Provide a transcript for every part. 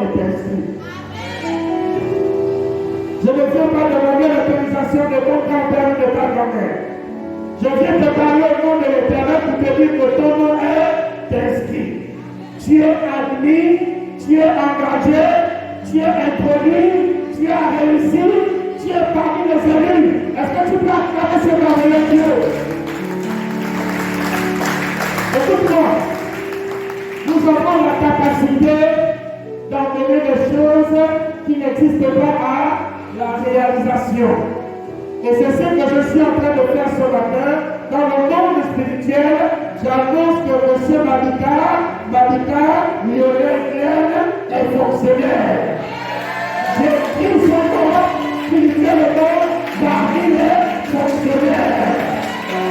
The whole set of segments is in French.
est inscrit. Je ne viens pas demander l'autorisation de ton grand-père ou de ta grand-mère. Je viens te parler au nom de l'Éternel pour te dire que ton nom est inscrit. Tu es admis, tu es engagé, tu es introduit, tu as réussi, tu es parmi les élus. Est-ce que tu peux acclamer ce merveilleux Dieu? Écoute-moi, nous avons la capacité d'emmener des choses qui n'existent pas à la réalisation. Et c'est ce que je suis en train de faire ce matin. Dans le monde spirituel, j'annonce que M. Mabika, Lionel est fonctionnaire. J'écris son nom spirituellement parmi les fonctionnaires.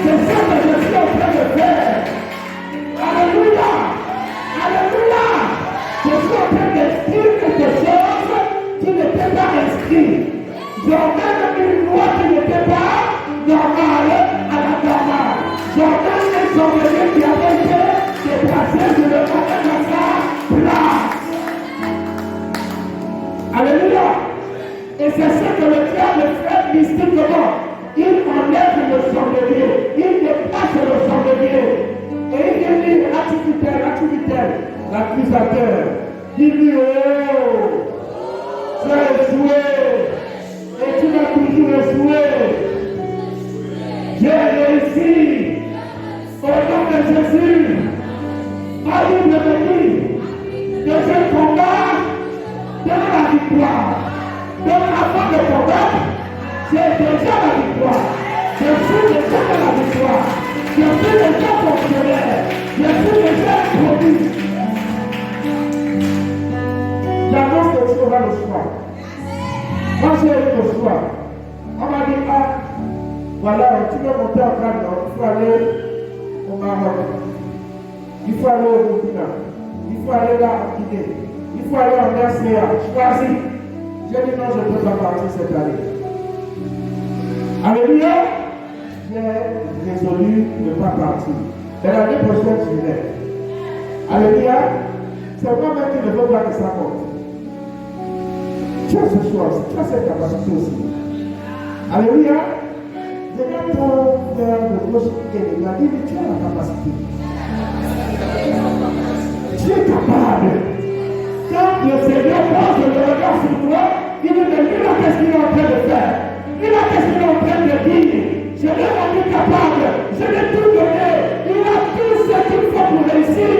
C'est ça que je suis en train de faire. Alléluia! Alléluia! Je suis en train d'inscrire quelque chose qui n'était pas inscrit. J'ordonne une loi qui n'était pas normale à la normale. J'ordonne les ordonnés qui avaient été déplacés, je le remets à sa place. Alléluia! Et c'est ce que le diable fait mystiquement. Il enlève le chandelier, il déplace le chandelier. Et il vient dire, l'activité, l'accusateur. Dis-lui, oh, tu as échoué. Et tu vas toujours échouer. J'ai réussi. Au nom de Jésus. Ma Bible me dit que ce combat donne la victoire. Donc avant de combattre, j'ai déjà la victoire. Je suis déjà dans la victoire. Je suis déjà fonctionnaire. Je suis déjà produit. J'annonce que tu auras le choix. Moi j'ai eu le choix. On m'a dit, ah, voilà, tu veux monter en Ghana, il faut aller au Maroc. Il faut aller au Burkina. Il faut aller là en Guinée. Il faut aller en RCA. Choisis. J'ai dit non, je ne peux pas partir cette année. Alléluia. J'ai résolu de ne pas partir. Mais l'année prochaine, je vais. Alléluia. C'est moi-même qui ne veux pas que ça compte. Tu as ce choix aussi. Tu as cette capacité aussi. Alléluia. Regarde ton frère de gauche et de droite. Dis-lui, tu as la capacité. Tu es capable. Quand le Seigneur pose le regard sur toi, il dit, mais lui là, qu'est-ce qu'il est en train de faire? Lui là, qu'est-ce qu'il est en train de dire? Je l'ai rendu capable. Je l'ai tout donné. Il a tout ce qu'il faut pour réussir.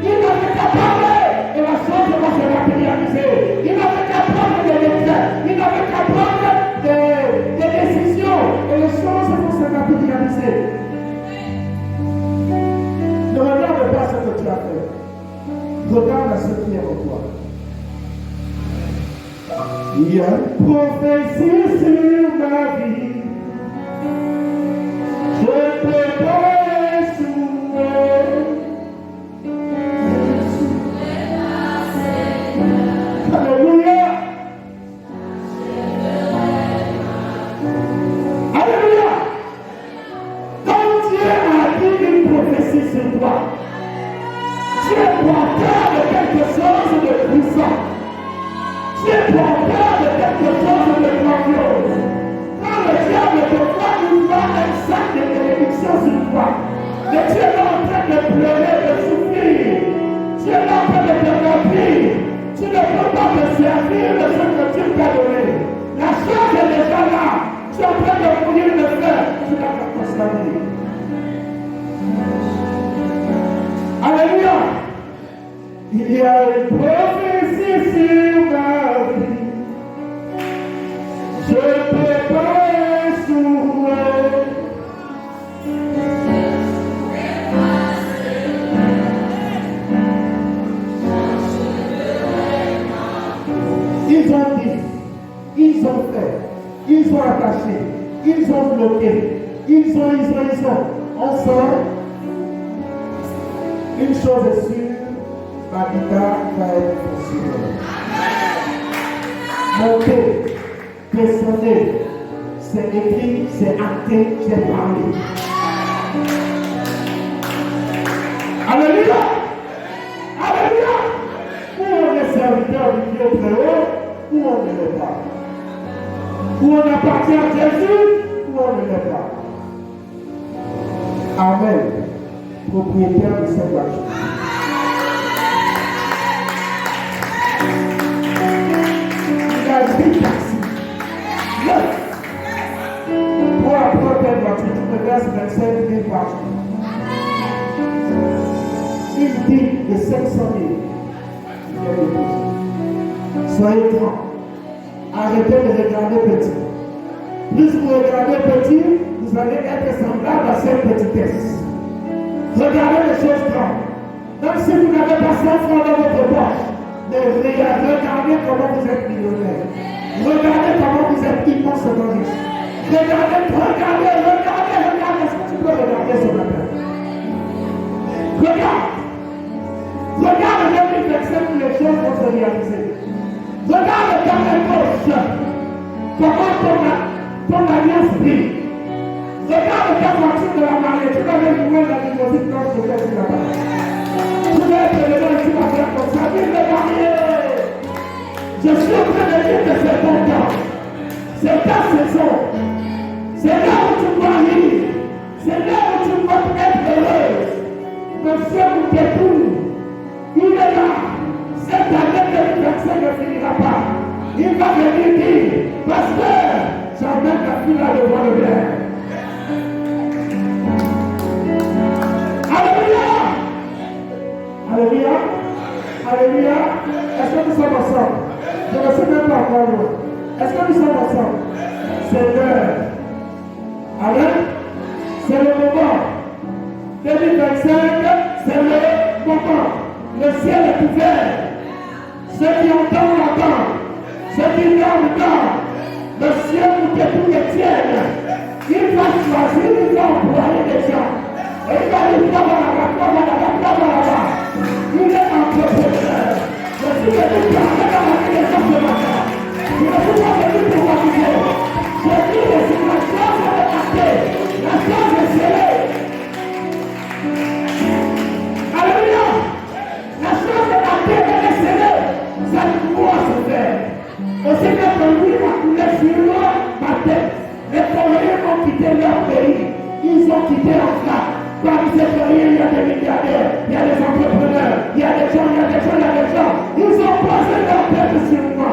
Il avait qu'à parler et la chose va se matérialiser. Il n'avait qu'à prendre des décrets. Il n'avait qu'à prendre des décisions. Et les choses vont se matérialiser. Ne regarde pas ce que tu as fait. Regarde à ce qui est en toi. Il y a une prophétie sur ma vie. Je ne peux pas échouer. Alléluia. Alléluia. Quand Dieu a dit une prophétie sur toi, tu es porteur de quelque chose de puissant. Tu es porteur de quelque chose de grandiose. Quand le diable te voit, il va un sac de bénédiction sur toi. Mais tu es là en train de pleurer, de souffrir. Tu es là en train de te mentir. Tu ne peux pas te servir de ce que Dieu t'a donné. La chose est déjà là. Tu es en train de mourir de faim. Tu n'as pas constaté. Alléluia. Il y a une prophétie sur ma vie. Je ne peux pas échouer. Ils ont dit, ils ont fait, ils ont attaché, ils ont bloqué, ils ont. On sent une chose est sûre. Mabika va être fonctionnelle. Monter, descendre, c'est écrit, c'est acté, j'ai parlé. Alléluia! Alléluia! Pour les serviteurs du est très haut ou on ne l'est pas. Ou on appartient à Jésus ou on ne l'est pas. Amen. Propriétaire de cette voiture. Il a dit taxi. Pour apprendre telle voiture, tu me verses 25 000 par jour. Une dîme de 500 000. Soyez grands. Arrêtez de regarder petit. Plus vous regardez petit, vous allez être semblable à cette petitesse. Regardez les choses grandes. Même si vous n'avez pas 100 francs dans votre poche, mais regardez comment vous êtes millionnaire. Regardez comment vous êtes immensément riche. Regardez. Est-ce que tu peux regarder ce matin? Regarde 2025 où les choses vont se réaliser. Regarde dans les poches comment ton alliance brille. Regarde ta voiture de la mariée. Tu vas louer la limousine quand je vais sur la mariée. Tu vas être élevé et tu vas faire comme ça. Vive les mariés. Je suis en train de dire que c'est ton temps. C'est ta saison. C'est là où tu dois vivre. C'est là où tu dois être heureuse. Monsieur Mouketou, il est là. Cette année 2025 ne finira pas. Il va venir dire, pasteur, j'emmène ta fille là devant le Père. Alléluia. Alléluia. Alléluia. Est-ce que nous sommes ensemble? Je ne sais même pas encore loin. Est-ce que nous sommes ensemble? C'est l'heure. Amen. C'est le moment. 2025, c'est le moment. Le ciel est ouvert. Ceux qui entendent. Ceux qui dorment. Le ciel nous détruit les tiennes. Il va choisir, il va employer des gens. Et il va dire, là-bas. Il est entrepreneur. Je suis venu pour arrêter les gens ce matin. Je ne suis pas venu pour m'amuser. Je dis que la chose est actée. La chose est scellée. Alléluia. La chose est actée, elle est scellée. Ça doit se faire. Au Seigneur, lui a coulé sur ma tête. Les Coréens ont quitté leur pays. Ils ont quitté en France. Parmi ces Coréens, il y a des milliardaires, il y a des entrepreneurs, il y a des gens. Ils ont posé leur tête sur moi.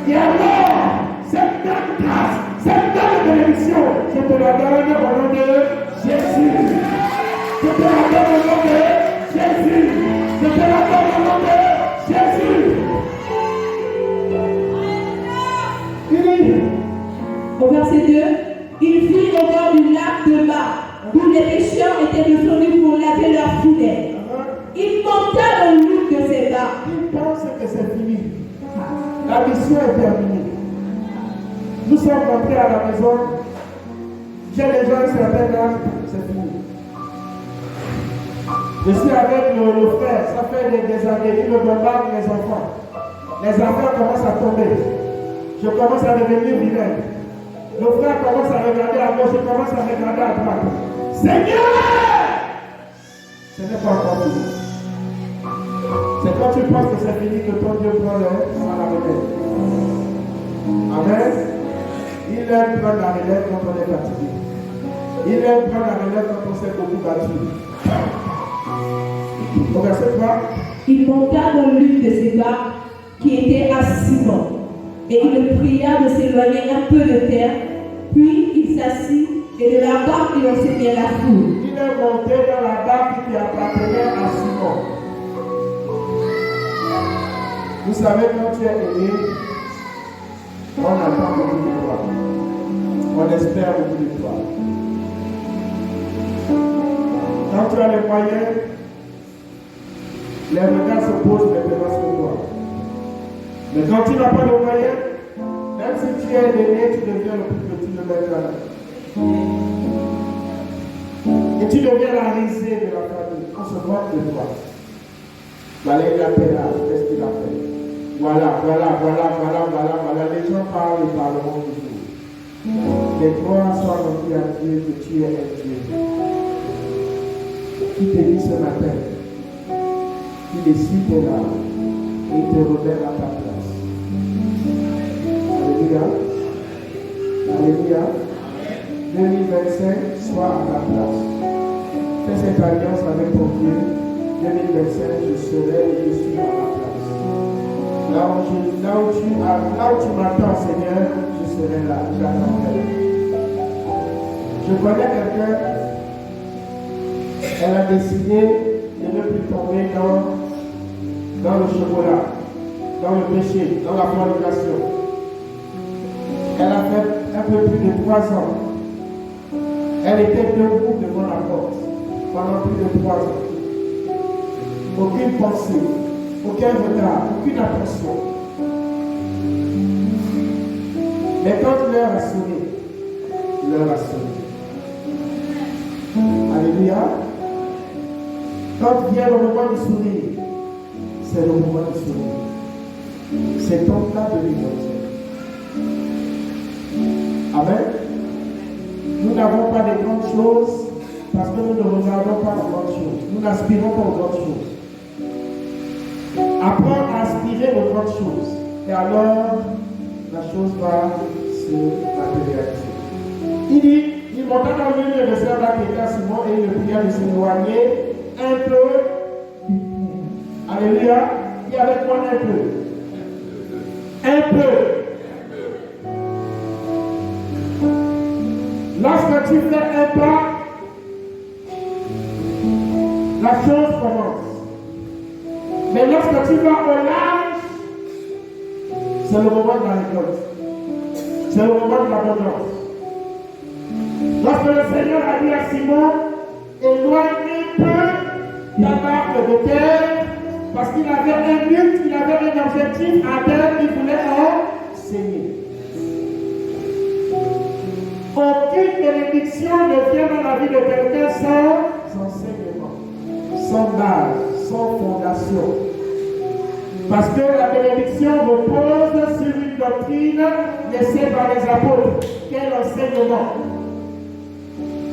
Et alors, cette grande grâce, cette grande bénédiction, je te la donne au nom de Jésus. Je te la donne au nom de Jésus. Je te la donne au nom de Jésus. Au verset 2, il fit au bord du lac de Bas, où les pêcheurs étaient descendus pour laver leurs filets. Il monta dans l'une de ses barques. Il pense que c'est fini. La mission est terminée. Nous sommes rentrés à la maison. J'ai déjà un certain âge, c'est fini. Je suis avec le frère, ça fait des années, il me bombarde les enfants. Les affaires commencent à tomber. Je commence à devenir vilain. Le frère commence à regarder à gauche, je commence à regarder à droite. Seigneur! Ce n'est pas encore fini. C'est quand tu penses que c'est fini que ton Dieu prend la relève. Amen. Il aime prendre la relève quand on est fatigué. Il aime prendre la relève quand on s'est beaucoup battu. Au verset 3. Il monta dans l'une de ses barques qui était à Simon. Et il le pria de s'éloigner un peu de terre, puis il s'assit, et de la barque il enseignait la foule. Il est monté dans la barque qui appartenait à Simon. Vous savez, quand tu es aimé, on attend beaucoup de toi. On espère beaucoup de toi. Quand tu as les moyens, les regards se posent maintenant sur toi. Mais quand tu n'as pas de moyens, même si tu es l'aîné, tu deviens le plus petit de maintenant. Et tu deviens la risée de la famille. On se moque de toi. Voilà, il a fait là, qu'est-ce qu'il a fait? Voilà. Les gens parlent et parleront toujours. Les gloires soient rendues à Dieu que tu es un Dieu. Qui te dit ce matin, il est si là, et il te remet à ta place. Alléluia. 2025, sois à ta place. Fais cette alliance avec ton Dieu. 2025, je serai et je suis à ma place. Là où tu m'attends, Seigneur, je serai là. J'attendrai. Je connais quelqu'un, elle a décidé de ne plus tomber dans le chocolat, dans le péché, dans la fornication. Elle a fait un peu plus de 3 ans. Elle était debout devant la porte pendant plus de 3 ans. Aucune pensée, aucun regard, aucune attention. Mais quand l'heure a sonné, l'heure a sonné. Alléluia. Quand vient le moment du sourire, c'est le moment du sourire. C'est ton cas de liberté. Amen. Nous n'avons pas de grandes choses parce que nous ne regardons pas aux grandes choses. Nous n'aspirons pas aux grandes choses. Apprendre à aspirer aux grandes choses. Et alors, la chose va se matérialiser. Il dit, il monta dans le milieu de Serva qui était à Simon et il le pria de s'éloigner un peu du puits. Alléluia. Dis avec moi un peu. Un peu. Lorsque tu fais un pas, la chose commence. Mais lorsque tu vas au large, c'est le moment de la récolte. C'est le moment de l'abondance. Lorsque le Seigneur a dit à Simon, éloigne un peu ta barque de terre, parce qu'il avait un but, il avait un objectif à terre, il voulait enseigner. Aucune bénédiction ne vient dans la vie de quelqu'un sans enseignement, sans base, sans fondation. Parce que la bénédiction repose sur une doctrine laissée par les apôtres. Quel enseignement?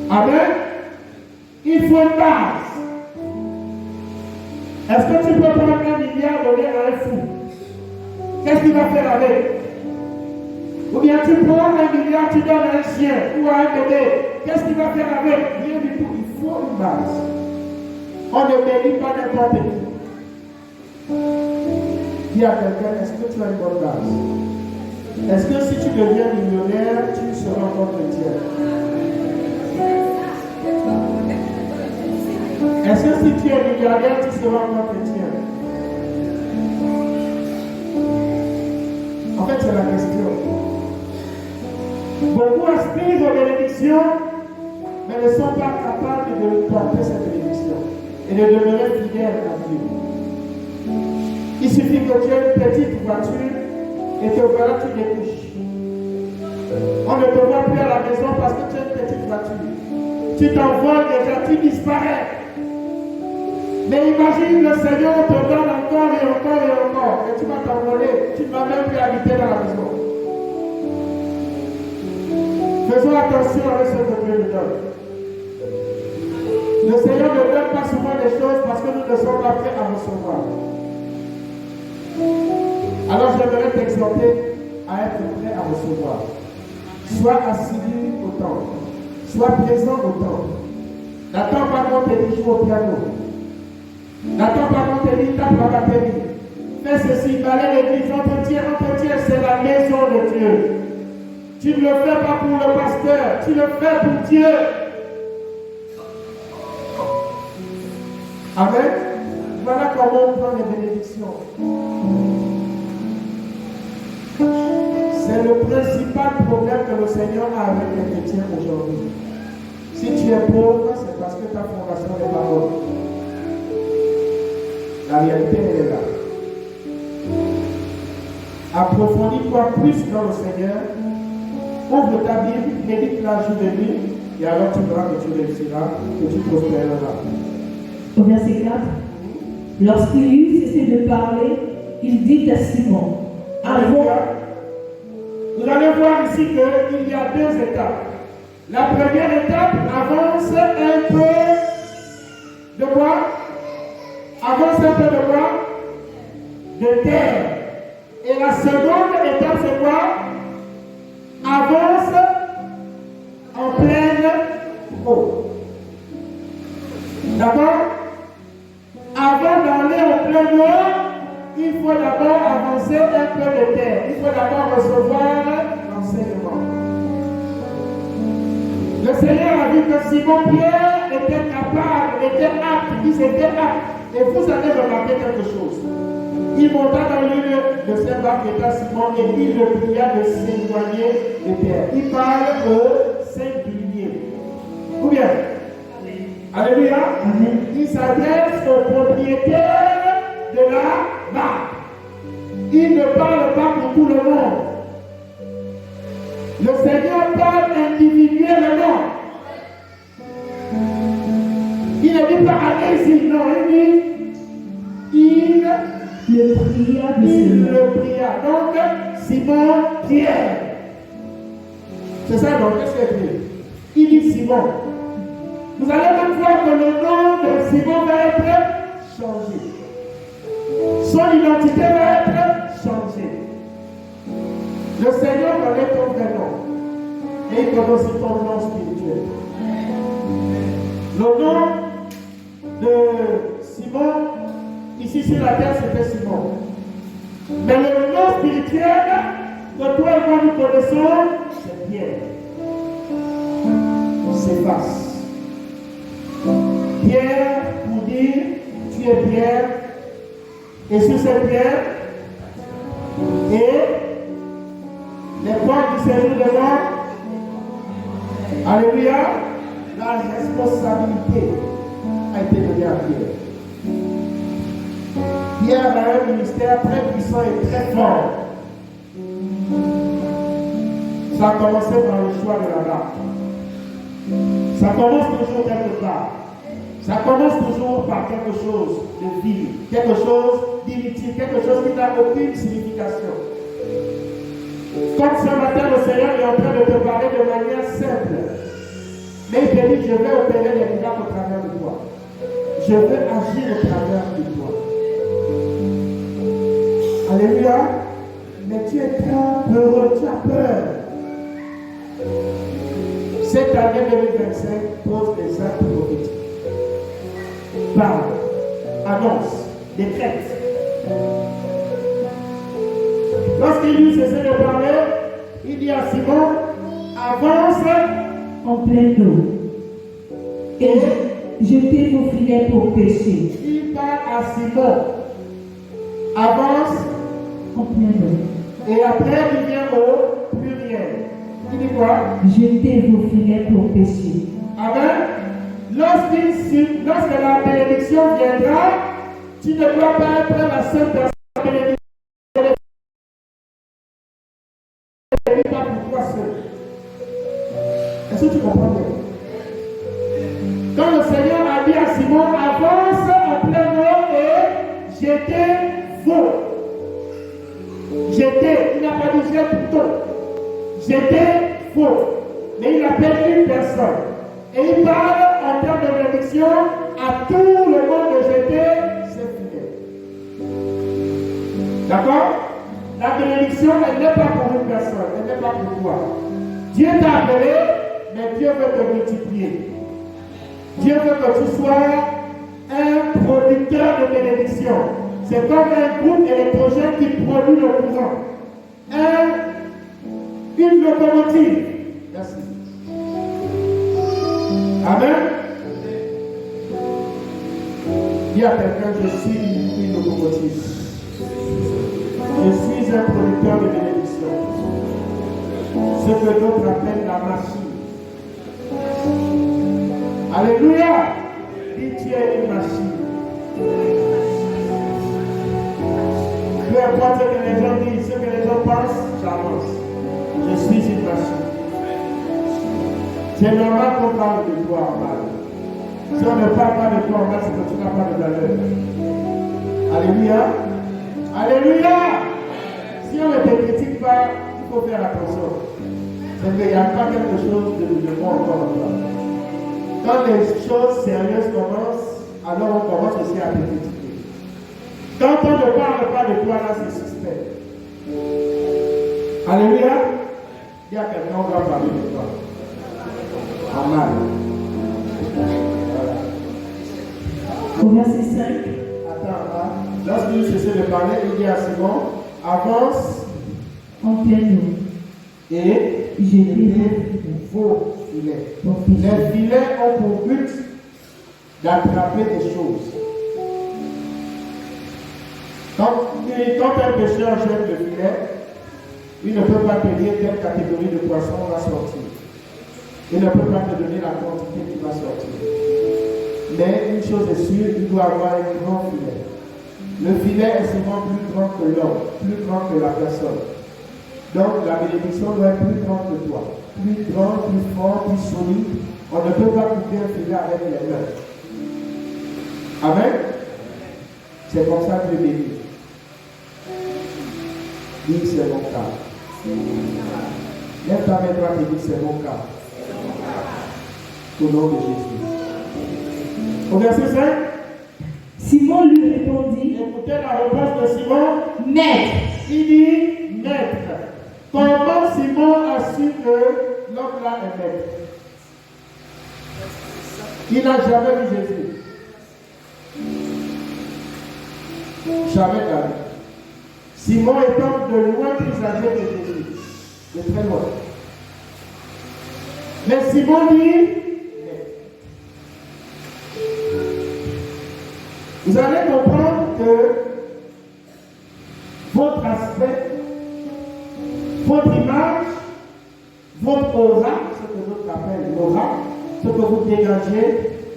Amen. Il faut une base. Est-ce que tu peux prendre 1 milliard donner à un fou? Qu'est-ce qu'il va faire avec? Ou bien tu prends 1 milliard, tu donnes à un chien ou à un bébé. Qu'est-ce qu'il va faire avec? Rien du tout. Il faut une base. On ne bénit pas n'importe qui. Dis à quelqu'un, est-ce que tu as une bonne base? Est-ce que si tu deviens millionnaire, tu seras encore chrétien? Est-ce que si tu es milliardaire, tu seras encore chrétien? En fait, c'est la question. Beaucoup aspirent aux bénédictions, mais ne sont pas capables de porter cette bénédiction et de demeurer fidèles à Dieu. Il suffit que tu aies une petite voiture et que voilà, tu découches. On ne te voit plus à la maison parce que tu as une petite voiture. Tu t'envoles déjà, tu disparais. Mais imagine le Seigneur te donne encore et encore et encore. Et tu vas t'envoler. Tu ne vas même plus habiter dans la maison. Faisons attention avec ce que Dieu nous donne. Le Seigneur ne donne pas souvent des choses parce que nous ne sommes pas prêts à recevoir. Alors j'aimerais t'exhorter à être prêt à recevoir. Sois assidu au temple. Sois présent au temple. N'attends pas qu'on te dise joue au piano. N'attends pas qu'on te dise tape la batterie. Fais ceci, balaye l'église, entretien, c'est la maison de Dieu. Tu ne le fais pas pour le pasteur, tu le fais pour Dieu. Amen. Voilà comment on prend les bénédictions. C'est le principal problème que le Seigneur a avec les chrétiens aujourd'hui. Si tu es pauvre, c'est parce que ta fondation n'est pas bonne. La réalité, elle est là. Approfondis-toi plus dans le Seigneur. Ouvre ta Bible, médite-la jour et nuit, et alors tu verras que tu réussiras, que tu prospéreras. Au verset 4, lorsqu'il eut cessé de parler, il dit à Simon, vous allez voir ici qu'il y a 2 étapes. La première étape, avance un peu de quoi? Avance un peu de quoi? De terre. Et la seconde étape, c'est quoi? Avance Simon-Pierre était capable, était apte, il s'était apte. Et vous avez remarqué quelque chose. Il monta dans l'une de ces barques d'état Simon et il le pria de s'éloigner de terre. Il parle au singulier. Ou bien? Alléluia. Amen. Il s'adresse au propriétaire de la barque. Il ne parle pas pour tout le monde. Le Seigneur parle individuellement. Il ne dit pas allez-y, non, il Le pria de le se pria. Donc, Simon-Pierre. C'est ça, donc, qu'est-ce qu'il dit? Il dit Simon. Vous allez même voir que le nom de Simon va être changé. Son identité va être changée. Le Seigneur connaît ton vrai nom. Et il connaît aussi ton nom spirituel. Le nom de Simon, ici sur la terre, c'était Simon. Mais le nom spirituel que toi et moi nous connaissons, c'est Pierre. S'efface. Pierre, pour dire, tu es Pierre. Et sur cette pierre, et les portes du séjour de mort, alléluia, la responsabilité a été donnée à Pierre. Pierre a un ministère très puissant et très fort. Ça a commencé par le choix de la barque. Ça commence toujours quelque part. Ça commence toujours par quelque chose de vil, quelque chose d'inutile, quelque chose qui n'a aucune signification. Comme ce matin, le Seigneur est en train de te parler de manière simple. Mais il te dit, je vais opérer des miracles au travers de toi. Je vais agir au travers de toi. Alléluia. Mais tu es très heureux, tu as peur. Cette année 2025 pose des actes prophétiques. Parle, annonce, décrète. Lorsqu'il lui cessait de parler, il dit à Simon, avance en pleine eau. Et jetez vos filets pour pêcher. Il parle à Simon, avance En pleine eau. et après il vient au pluriel. Il dit quoi? Jetez vos filets pour pêcher. Amen. Lorsque la bénédiction viendra, tu ne dois pas être la seule personne à bénédiction. Ce n'est pas pour toi seul. Est-ce que tu comprends bien? Quand le Seigneur a dit à Simon, avance en plein eau et jetez-vous. Jetez, il n'a pas dit jette plutôt. Jetez-vous. Mais il appelle une personne. Et il parle en termes de bénédiction à tout le monde de jeter ses filets. D'accord? La bénédiction, elle n'est pas pour une personne, elle n'est pas pour toi. Dieu t'a appelé, mais Dieu veut te multiplier. Dieu veut que tu sois un producteur de bénédiction. C'est comme un groupe électrogène qui produit le courant. Une locomotive. Merci. Amen. Dis à quelqu'un, je suis une locomotive. Je suis un producteur de bénédiction. Ce que d'autres appellent la machine. Alléluia. Dis, tu es une machine. Peu importe ce que les gens disent, ce que les gens pensent, j'avance. Je suis une machine. C'est normal qu'on parle de toi en mal. Si on ne parle pas de toi en mal, c'est que tu n'as pas de valeur. Alléluia. Alléluia. Si on ne te critique pas, il faut faire attention. C'est qu'il n'y a pas quelque chose de bon encore en toi. Quand les choses sérieuses commencent, alors on commence aussi à te critiquer. Quand on ne parle pas de toi, là, c'est suspect. Alléluia. Il y a quelqu'un qui va parler de toi. En mal. Voilà. Au verset 5. Attends, lorsqu'il cessait de parler, il dit à Simon, avance en pleine eau. et vos filets. Les filets ont pour but d'attraper des choses. Quand un pêcheur jette le filet, il ne peut pas te dire quelle catégorie de poisson va sortir. Il ne peut pas te donner la quantité qui va sortir. Mais une chose est sûre, il doit avoir un grand filet. Le filet est souvent plus grand que l'homme, plus grand que la personne. Donc la bénédiction doit être plus grande que toi. Plus grand, plus fort, plus solide. On ne peut pas couper un filet avec les mains. Amen. C'est comme ça que Dieu bénit. Dis c'est mon cas. Lève ta main droite et dis c'est mon cas. Au nom de Jésus. Au verset 5. Simon lui répondit, Écoutez la réponse de Simon. Maître. Il dit, Maître. Comment Simon a su que l'homme là est maître? Il n'a jamais vu Jésus. Jamais d'avis. Simon étant de loin plus âgé que Jésus. De très loin. Mais Simon dit, vous allez comprendre que votre aspect, votre image, votre aura, ce que l'autre appelle l'aura, ce que vous dégagez,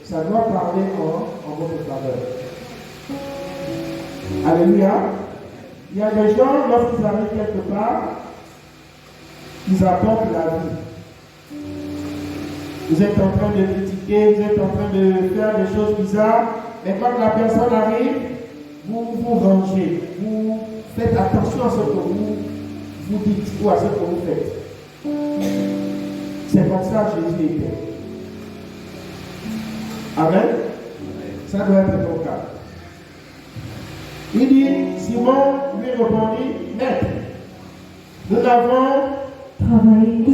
ça doit parler en votre faveur. Alléluia. Il y a des gens, lorsqu'ils arrivent quelque part, ils apportent la vie. Vous êtes en train de critiquer, vous êtes en train de faire des choses bizarres, mais quand la personne arrive, vous vous rangez, vous faites attention à ce que vous dites ou à ce que vous faites. C'est comme ça que Jésus était. Amen. Ça doit être ton cas. Il dit, Simon lui répondit, Maître, nous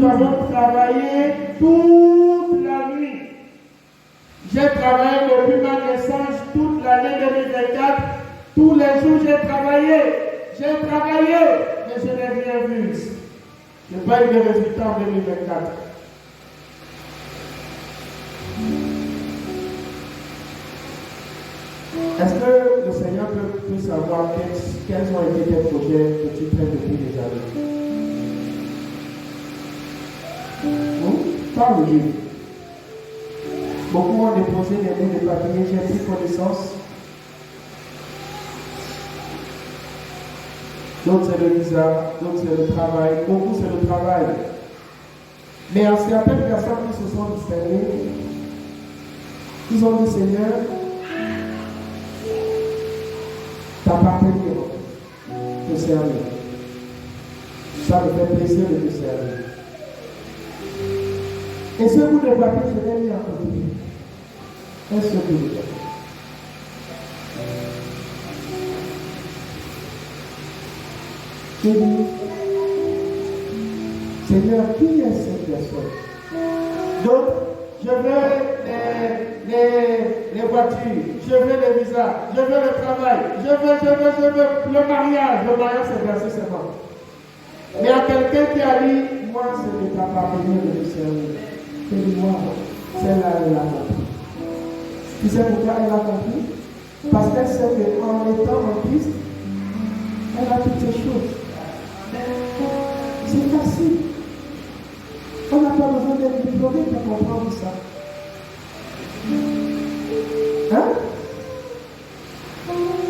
avons travaillé toute la nuit. J'ai travaillé depuis ma naissance toute l'année 2024. Tous les jours j'ai travaillé, mais je n'ai rien vu. Je n'ai pas eu de résultats en 2024. Est-ce que le Seigneur peut savoir quels ont été tes projets que tu prends depuis des années? Parle-lui. Beaucoup ont déposé des bouts de papier, j'ai pris connaissance. D'autres c'est le visa, d'autres c'est le travail, beaucoup c'est le travail. Mais à certaines personnes qui se sont distinguées, ils ont dit Seigneur, t'appartenir, te servir. Ça me fait plaisir de te servir. Et ce bout de papier, je l'ai mis à côté. Un seul bout de papier. J'ai dit, Seigneur, qui est cette personne? Donc, je veux les voitures, je veux les visas, je veux le travail, je veux le mariage. Le mariage, c'est versé seulement. Mais à quelqu'un qui a dit, moi, c'est de t'appartenir de te servir. C'est de moi, celle-là, elle l'a compris. Tu sais pourquoi elle a compris? Parce qu'elle sait qu'en étant en Christ, elle a toutes ces choses. C'est facile. On n'a pas besoin d'être diplômé pour comprendre ça. Hein?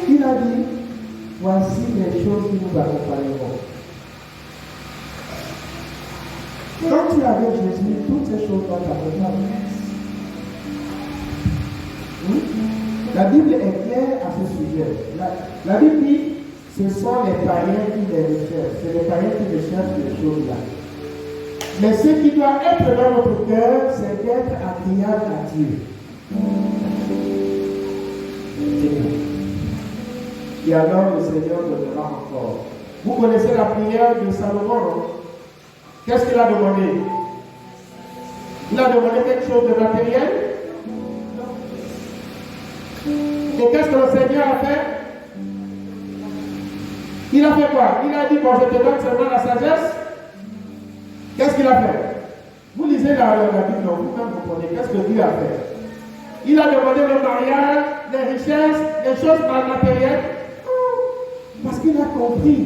Il a dit, voici les choses qui nous accompagneront. Quand tu es avec Jésus, toutes ces choses vont t'accompagner. La Bible est claire à ce sujet. La Bible dit, ce sont les païens qui les recherchent. C'est les païens qui recherchent les choses-là. Mais ce qui doit être dans notre cœur, c'est d'être agréable à Dieu. Et alors le Seigneur donnera encore. Vous connaissez la prière de Salomon, non? Qu'est-ce qu'il a demandé? Il a demandé quelque chose de matériel? Et qu'est-ce que le Seigneur a fait? Il a fait quoi? Il a dit, bon, je te donne seulement la sagesse. Qu'est-ce qu'il a fait? Vous lisez la Bible, vous-même vous comprenez. Qu'est-ce que Dieu a fait? Il a demandé le mariage, les richesses, les choses matérielles. Parce qu'il a compris.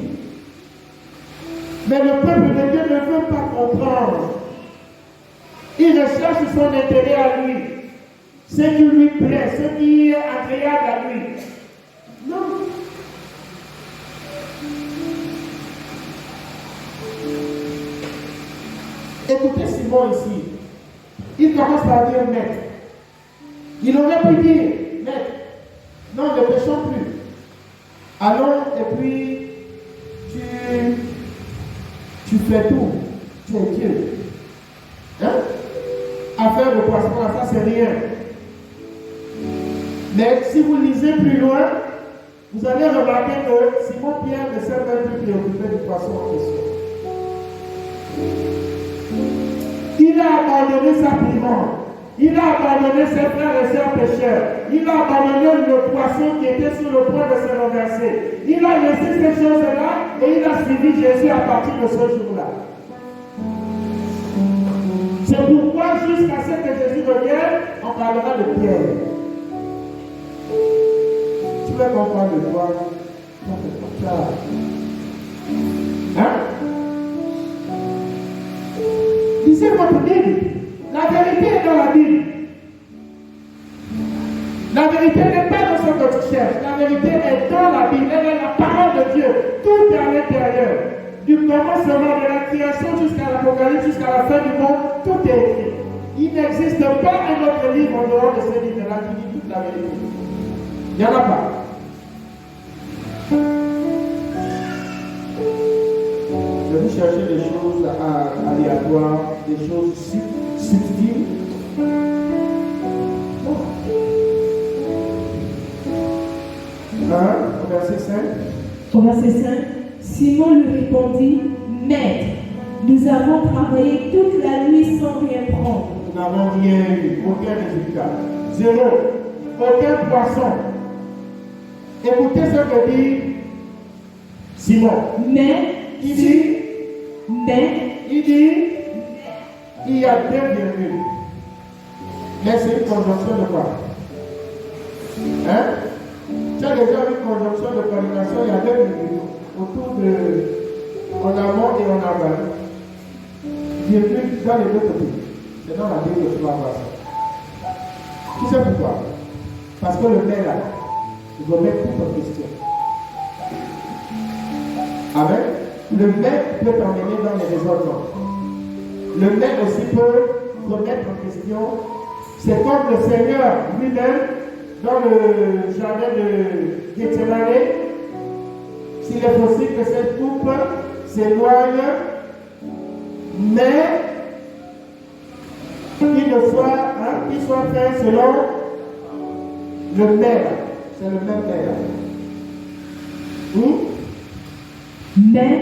Mais le peuple de Dieu ne veut pas comprendre. Il recherche son intérêt à lui. Ce qui lui plaît, ce qui est agréable à lui. Non. Écoutez Simon ici. Il commence par dire maître. Il aurait pu dire maître. Non, ne péchons plus. Allons et puis tu fais tout. Tu es Dieu. Hein? Affaire de poisson, ça c'est rien. Mais si vous lisez plus loin, vous allez remarquer que Simon Pierre ne s'est même plus préoccupé du poisson en question. Il a abandonné sa privante. Il a abandonné ses frères et sœurs pécheurs. Il a abandonné le poisson qui était sur le point de se renverser. Il a laissé ces choses-là et il a suivi Jésus à partir de ce jour-là. C'est pourquoi jusqu'à ce que Jésus revienne, on parlera de Pierre. Tu veux qu'on parle de toi? Hein? Lisez votre Bible. La vérité est dans la Bible. La vérité n'est pas dans ce que tu cherches. La vérité est dans la Bible. Elle est la parole de Dieu. Tout est à l'intérieur. Du commencement de la création jusqu'à l'Apocalypse, jusqu'à la fin du monde, tout est écrit. Il n'existe pas un autre livre en dehors de ce livre-là qui dit toute la vérité. Il n'y en a pas. Je vais chercher des choses aléatoires, des choses subtiles. Au verset 5. Au verset 5, Simon lui répondit, Maître, nous avons travaillé toute la nuit sans rien prendre. Nous n'avons rien eu, aucun résultat. Zéro. Aucun poisson. Écoutez ce que dit Simon. Il dit, il y a deux virgules. Mais c'est une conjonction de quoi? Hein? Tu as déjà une conjonction de corrélation, il y a deux virgules autour de en amont et en aval. Virgule dans les deux côtés. C'est dans la Bible que tu vas voir ça. Tu sais pourquoi? Parce que le maire là, il remet tout en question. Amen. Le maître peut t'emmener dans les raisonnements. Le maître aussi peut remettre en question. C'est comme le Seigneur lui-même, dans le jardin de Gethsemane, s'il est possible que cette coupe s'éloigne, mais qu'il soit fait selon le maître. C'est le même maître. Mais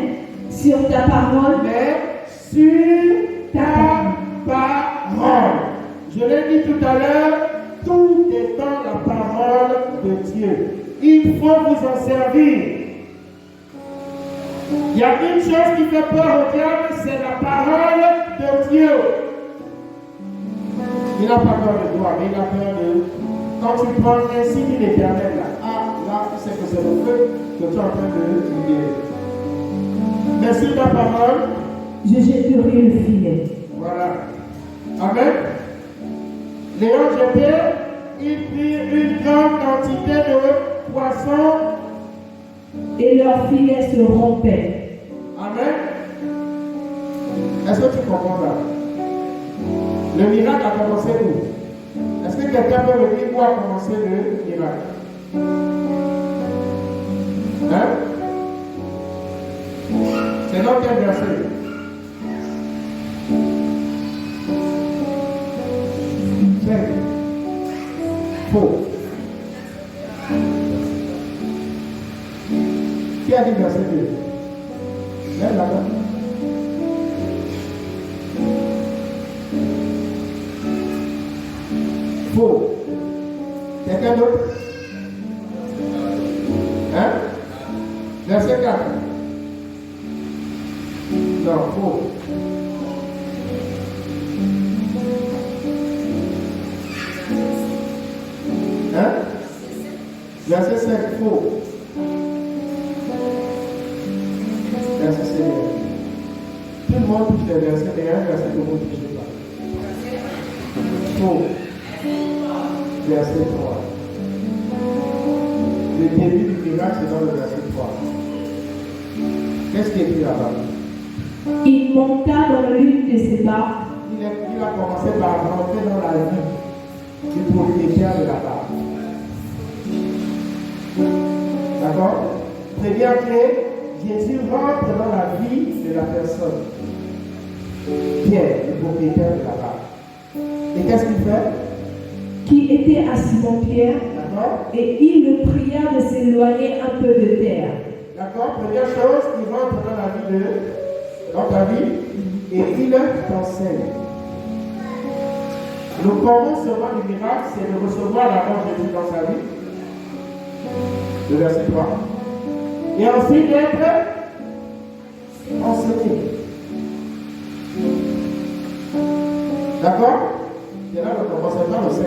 sur ta parole. Je l'ai dit tout à l'heure, tout est dans la parole de Dieu. Il faut vous en servir. Il y a une chose qui fait peur au diable, c'est la parole de Dieu. Il n'a pas peur de toi, mais il a peur de... Quand tu prends un signe d'éternel, là, tu sais que c'est le feu que tu es en train de libérer. Mais sur ta parole, je jetterai le filet. Voilà. Amen. Léon jeté, il prit une grande quantité de poissons. Et leur filet se rompait. Amen. Est-ce que tu comprends ça? Le miracle a commencé où? Est-ce que quelqu'un peut me dire où a commencé le miracle? Hein? C'est dans quel verset? Faux. Qui a dit verset 2? Là-bas. Faux. Quelqu'un d'autre? Hein? Verset 4. Non, faux. Verset 5, faux. Verset 5. Tout le monde touche les versets, mais il y a un verset que vous ne touchez pas. Faux. Verset 3. Le début du miracle, c'est dans le verset 3. Qu'est-ce qui est écrit là-bas? Il monta dans l'une de ses barques. Il a commencé par rentrer dans la vie du propriétaire de la barque. D'accord? Première clé, Jésus rentre dans la vie de la personne. Pierre, le propriétaire de la barque. Et qu'est-ce qu'il fait? Qui était à Simon-Pierre. D'accord? Et il le pria de s'éloigner un peu de terre. D'accord? Première chose, il rentre dans la vie dans ta vie et il t'enseigne. Le commencement du miracle, c'est de recevoir la mort de Jésus dans sa vie. Le verset 3. Et ensuite d'être enseigné. D'accord? Et là, le commencement, le 5.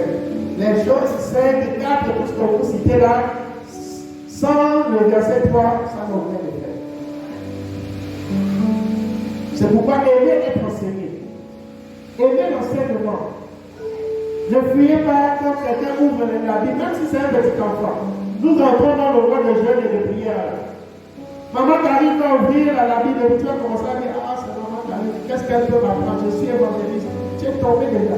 Les choses 5, 4, tout ce qu'on vous citer là, sans le verset 3, ça n'a aucun effet. C'est pourquoi aimer être enseigné. Aimer l'enseignement. Ne fuyez pas quand quelqu'un ouvre la Bible, même si c'est un petit enfant. Nous entrons dans le roi de jeûne et de prière. Maman Karine va ouvrir la Bible et tu vas commencer à dire, ah, c'est maman Karine, qu'est-ce qu'elle peut m'apprendre? Je suis évangéliste. Tu es tombé déjà.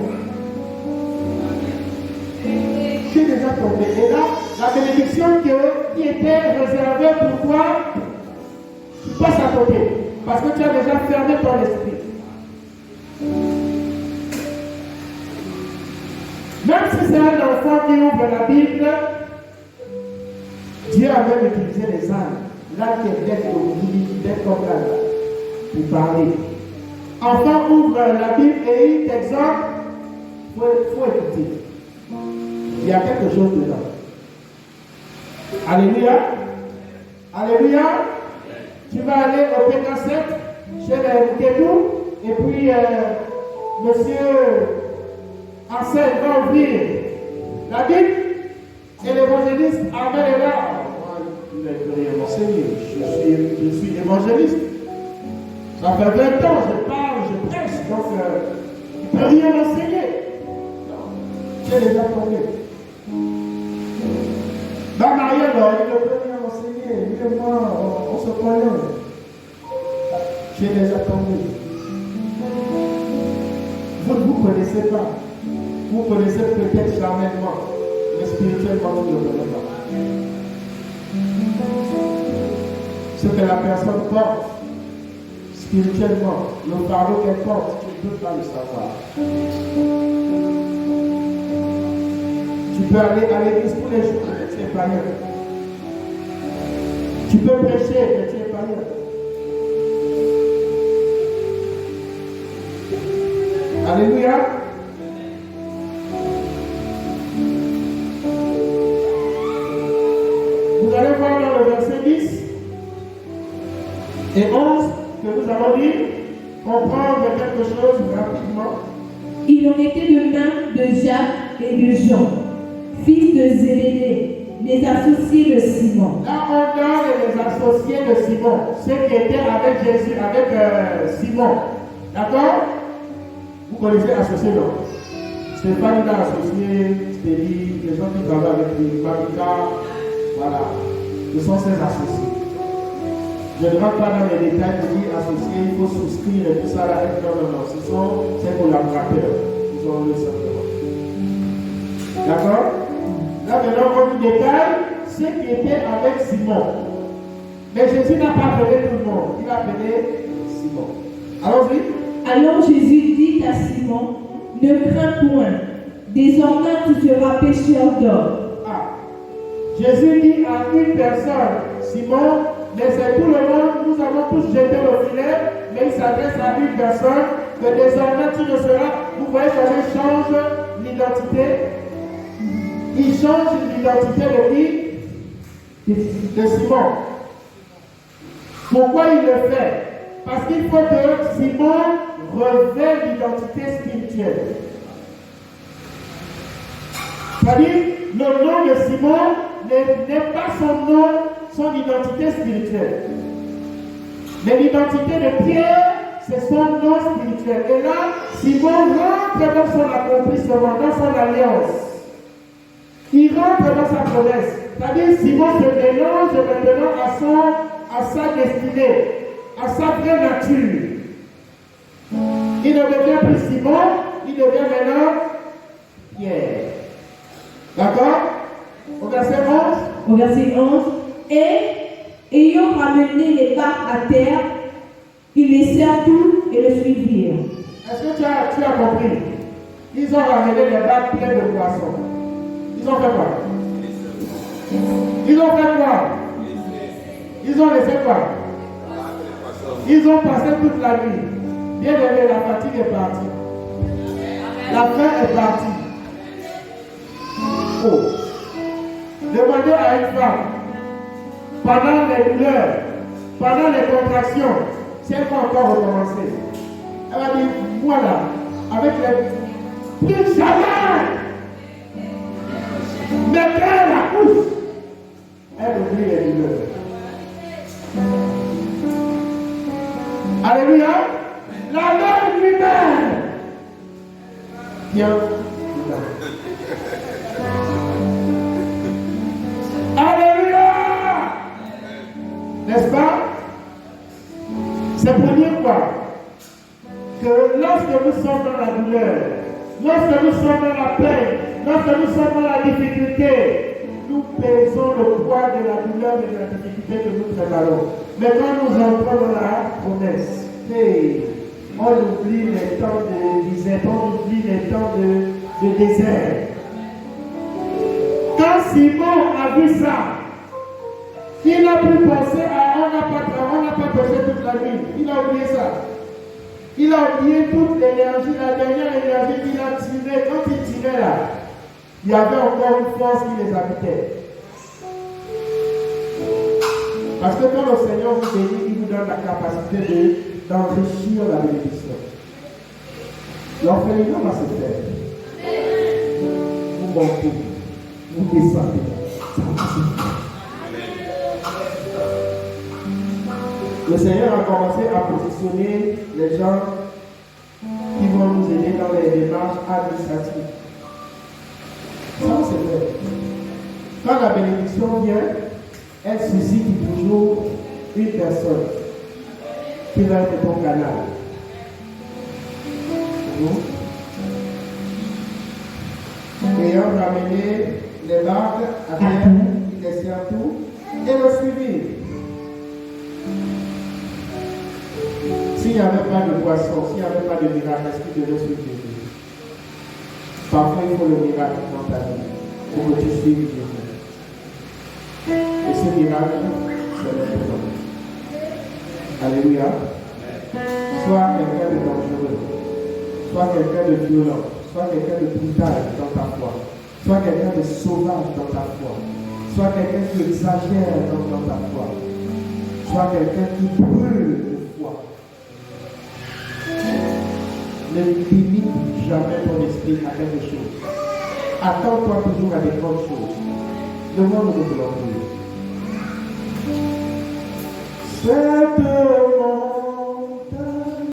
Tu es déjà tombé. Et là, la bénédiction qui était réservée pour toi, tu passes à côté. Parce que tu as déjà fermé ton esprit. Même si c'est un enfant qui ouvre la Bible, Dieu a même utilisé les ânes. L'âne qui est d'être comme l'âne pour parler. Enfant ouvre la Bible et il t'exhorte, il faut écouter. Il y a quelque chose dedans. Alléluia. Alléluia. Tu vas aller au PK7 chez les Kédou et puis monsieur Arsène va ouvrir la Bible et l'évangéliste Armel est là. Il n'a rien enseigné. Je suis évangéliste. Ça fait 20 ans, je parle, je prêche, donc il ne peut rien enseigner. Non, j'ai déjà tombé. Dans Marielle, il ne peut rien enseigner. Lui et moi, on se connaît. J'ai déjà tombé. Vous ne vous connaissez pas. Vous connaissez peut-être charnellement, mais spirituellement, vous ne le connaissez pas. Ce que la personne porte, spirituellement, le fardeau qu'elle porte, tu ne peux pas le savoir. Tu peux aller à l'église tous les jours, mais tu es païen. Tu peux prêcher, mais tu es païen. Alléluia. Vous allez voir dans le verset 10 et 11 que nous allons lire, comprendre quelque chose rapidement. Il en était de même de Jacques et de Jean, fils de Zébédée, les associés de Simon. Là, on donne les associés de Simon, ceux qui étaient avec Jésus, avec Simon. D'accord? Vous connaissez associé, non? Stéphane l'a associé, Stélie, les gens qui travaillent avec lui, Babita, voilà. Ce sont ses associés. Je ne rentre pas dans les détails pour dire associés, il faut souscrire et tout ça là. Non. Ce sont ses collaborateurs. Ils ont le simplement. D'accord? Là, maintenant, on nous détaille ceux qui étaient avec Simon. Mais Jésus n'a pas appelé tout le monde. Il a appelé Simon. Allons-y. Alors Jésus dit à Simon, ne crains point, désormais tu seras pêcheur d'hommes. Ah. Jésus dit à une personne, Simon, mais c'est tout le monde, nous avons tous jeté le filet, mais il s'adresse à une personne, que désormais tu ne seras, vous voyez comment il change l'identité. Il change l'identité de qui? De Simon. Pourquoi il le fait? Parce qu'il faut que Simon revêt l'identité spirituelle. C'est-à-dire, le nom de Simon n'est pas son nom, son identité spirituelle. Mais l'identité de Pierre, c'est son nom spirituel. Et là, Simon rentre dans son accomplissement, dans son alliance. Il rentre dans sa promesse. C'est-à-dire, Simon se mélange maintenant à sa destinée, à sa vraie nature. Il ne devient plus Simon, il devient maintenant Pierre. D'accord? Au verset 11. Au verset 11. Et ayant ramené les barques à terre, ils laissèrent tout et le suivirent. Est-ce que tu as compris? Ils ont ramené les barques pleines de poissons. Ils ont fait quoi? Ils ont fait quoi? Ils ont laissé quoi? Ils ont passé toute la nuit. Bien aimé, la fatigue est partie. La faim est partie. Oh. Demandez à une femme, pendant les douleurs, pendant les contractions, si elle va encore recommencer, elle va dire, voilà, avec les plus jamais, mais quand elle accouche, elle oublie les douleurs. Alléluia. La mère lui-même vient. Alléluia. N'est-ce pas? C'est pour dire quoi? Que lorsque nous sommes dans la douleur, lorsque nous sommes dans la peine, lorsque nous sommes dans la difficulté, nous pesons le poids de la douleur et de la difficulté que nous préparons. Mais quand nous entrons dans la promesse, hey, on oublie les temps de disette, on oublie les temps de désert. Quand Simon a vu ça, il a pu penser à on n'a pas pensé toute la nuit. Il a oublié ça. Il a oublié toute l'énergie, la dernière énergie qu'il a tirée. Quand il tirait là, il y avait encore une force qui les habitait. Parce que quand le Seigneur vous bénit, il vous donne la capacité d'enrichir la bénédiction. L'orphelinat va se faire. Vous montez, vous descendez, ça va se faire. Le Seigneur a commencé à positionner les gens qui vont nous aider dans les démarches administratives. Ça va se faire. Quand la bénédiction vient, elle suscite toujours une personne qui va être ton canal. Ayant ramené les barques à terre, ils laissèrent tout et le suivirent. S'il n'y avait pas de poisson, s'il n'y avait pas de miracle, est-ce qu'il devait suivre Jésus? Parfois, il faut le miracle dans ta vie pour que tu suives Jésus. Et ce miracle, c'est le pardon. Alléluia. Sois quelqu'un de dangereux, sois quelqu'un de violent, sois quelqu'un de brutal dans ta foi, sois quelqu'un de sauvage dans ta foi, sois quelqu'un qui exagère dans ta foi, sois quelqu'un qui brûle de foi. Ne limite jamais ton esprit à quelque chose. Attends-toi toujours à des grandes choses. Demande de l'envoyer. Cette